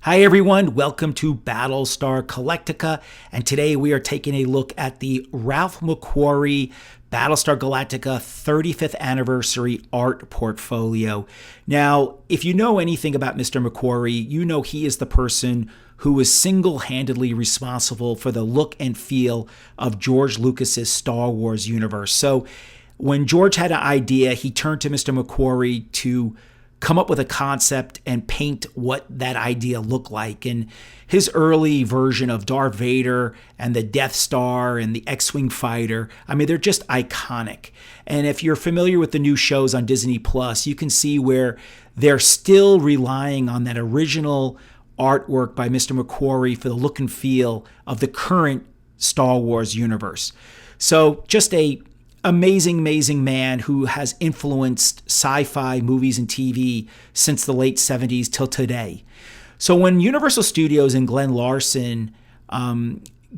Hi everyone, welcome to Battlestar Galactica, and today we are taking a look at the Ralph McQuarrie Battlestar Galactica 35th Anniversary Art Portfolio. Now, if you know anything about Mr. McQuarrie, you know he is the person who was single-handedly responsible for the look and feel of George Lucas's Star Wars universe. So when George had an idea, he turned to Mr. McQuarrie to come up with a concept and paint what that idea looked like. And his early version of Darth Vader and the Death Star and the X-Wing fighter, I mean, they're just iconic. And if you're familiar with the new shows on Disney Plus, you can see where they're still relying on that original artwork by Mr. McQuarrie for the look and feel of the current Star Wars universe. So just a amazing man who has influenced sci-fi movies and TV since the late 70s till today. So when Universal Studios and Glenn Larson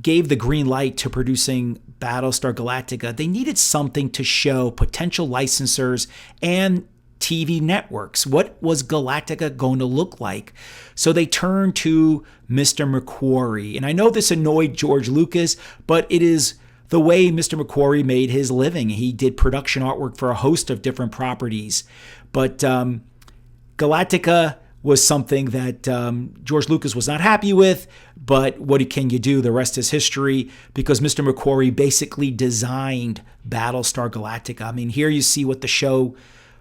gave the green light to producing Battlestar Galactica, they needed something to show potential licensors and TV networks. What was Galactica going to look like? So they turned to Mr. McQuarrie. And I know this annoyed George Lucas, but it is the way Mr. McQuarrie made his living. He did production artwork for a host of different properties. But Galactica was something that George Lucas was not happy with. But what can you do? The rest is history, because Mr. McQuarrie basically designed Battlestar Galactica. I mean, here you see what the show,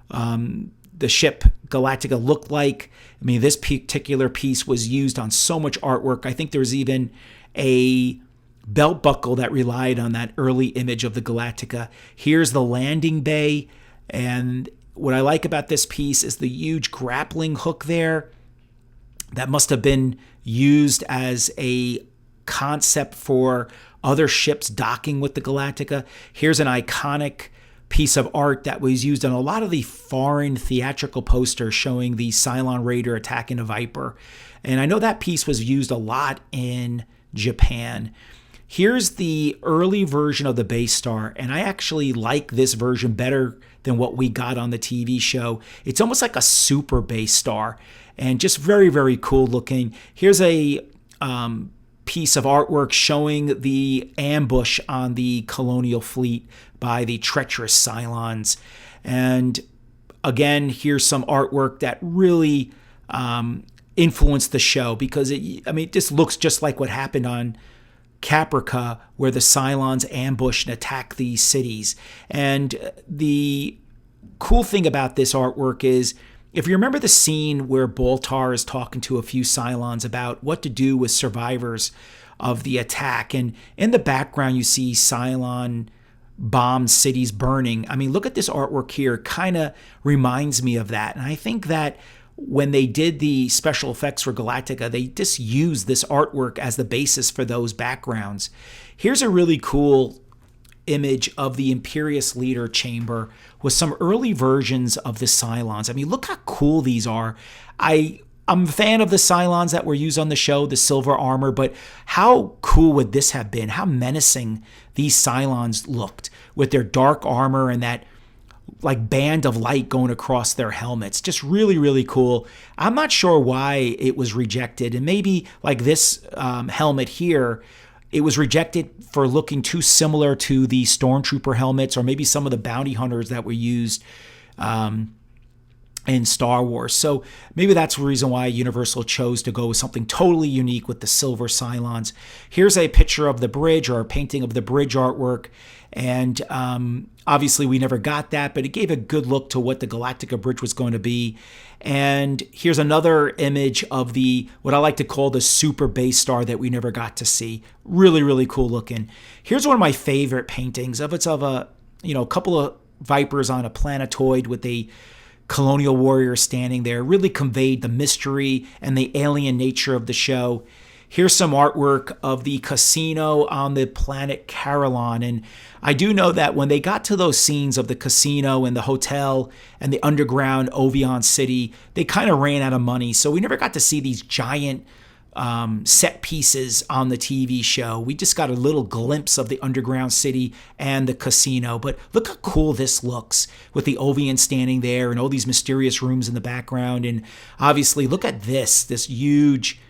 the ship Galactica looked like. I mean, this particular piece was used on so much artwork. I think there was even a belt buckle that relied on that early image of the Galactica. Here's the landing bay, and what I like about this piece is the huge grappling hook there that must have been used as a concept for other ships docking with the Galactica. Here's an iconic piece of art that was used on a lot of the foreign theatrical posters showing the Cylon Raider attacking a Viper, and I know that piece was used a lot in Japan. Here's the early version of the base star, and I actually like this version better than what we got on the TV show. It's almost like a super base star, and just very cool looking. Here's a piece of artwork showing the ambush on the Colonial fleet by the treacherous Cylons. And again, here's some artwork that really influenced the show, because it just looks just like what happened on Caprica, where the Cylons ambush and attack these cities. And the cool thing about this artwork is, if you remember the scene where Baltar is talking to a few Cylons about what to do with survivors of the attack, and in the background you see Cylon bombed cities burning. I mean, look at this artwork here. It kind of reminds me of that. And I think that when they did the special effects for Galactica, they just used this artwork as the basis for those backgrounds. Here's a really cool image of the Imperial Leader chamber with some early versions of the Cylons. I mean, look how cool these are. I'm a fan of the Cylons that were used on the show, the silver armor, but how cool would this have been? How menacing these Cylons looked with their dark armor and that like band of light going across their helmets. Just really cool. I'm not sure why it was rejected, and maybe like this helmet here, it was rejected for looking too similar to the Stormtrooper helmets, or maybe some of the bounty hunters that were used in Star Wars. So maybe that's the reason why Universal chose to go with something totally unique with the silver Cylons. Here's a picture of the bridge, or a painting of the bridge artwork. And obviously we never got that, but it gave a good look to what the Galactica bridge was going to be. And here's another image of the, what I like to call the super base star that we never got to see. Really cool looking. Here's one of my favorite paintings of a couple of Vipers on a planetoid with a Colonial warrior standing there. Really conveyed the mystery and the alien nature of the show. Here's some artwork of the casino on the planet Carillon. And I do know that when they got to those scenes of the casino and the hotel and the underground Ovion City, they kind of ran out of money. So we never got to see these giant set pieces on the TV show. We just got a little glimpse of the underground city and the casino. But look how cool this looks with the Ovian standing there and all these mysterious rooms in the background. And obviously, look at this huge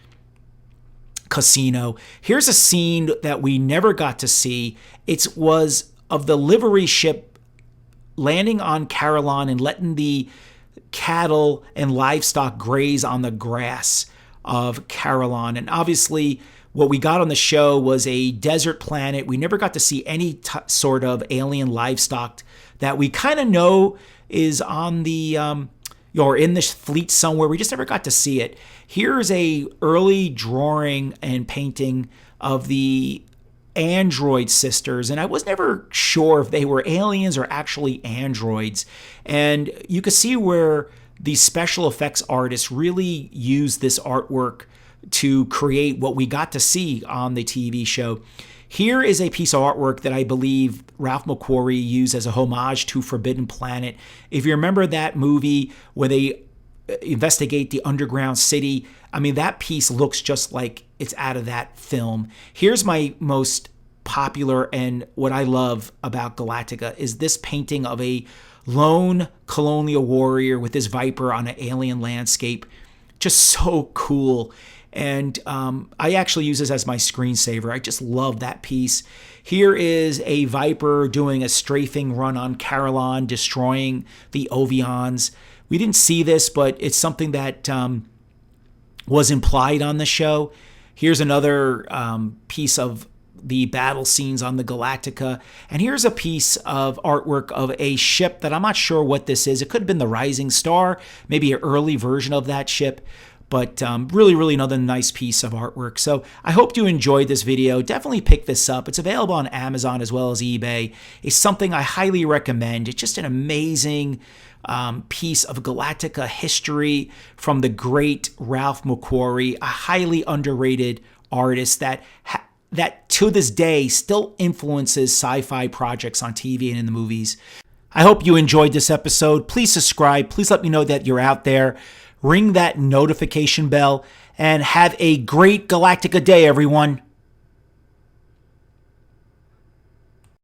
casino. Here's a scene that we never got to see. It was of the livery ship landing on Carillon and letting the cattle and livestock graze on the grass of Carillon. And obviously, what we got on the show was a desert planet. We never got to see any sort of alien livestock that we kind of know is on the or in this fleet somewhere. We just never got to see it. Here's a early drawing and painting of the android sisters, and I was never sure if they were aliens or actually androids. And you could see where the special effects artists really used this artwork to create what we got to see on the TV show. Here is a piece of artwork that I believe Ralph McQuarrie used as a homage to Forbidden Planet. If you remember that movie where they investigate the underground city, I mean, that piece looks just like it's out of that film. Here's my most popular and what I love about Galactica is this painting of a lone colonial warrior with his Viper on an alien landscape. Just so cool. And I actually use this as my screensaver. I just love that piece. Here is a Viper doing a strafing run on Carillon, destroying the Ovions. We didn't see this, but it's something that was implied on the show. Here's another piece of the battle scenes on the Galactica. And here's a piece of artwork of a ship that I'm not sure what this is. It could have been the Rising Star, maybe an early version of that ship. But really another nice piece of artwork. So I hope you enjoyed this video. Definitely pick this up. It's available on Amazon as well as eBay. It's something I highly recommend. It's just an amazing piece of Galactica history from the great Ralph McQuarrie, a highly underrated artist that to this day still influences sci-fi projects on TV and in the movies. I hope you enjoyed this episode. Please subscribe. Please let me know that you're out there. Ring that notification bell, and have a great Galactica day, everyone.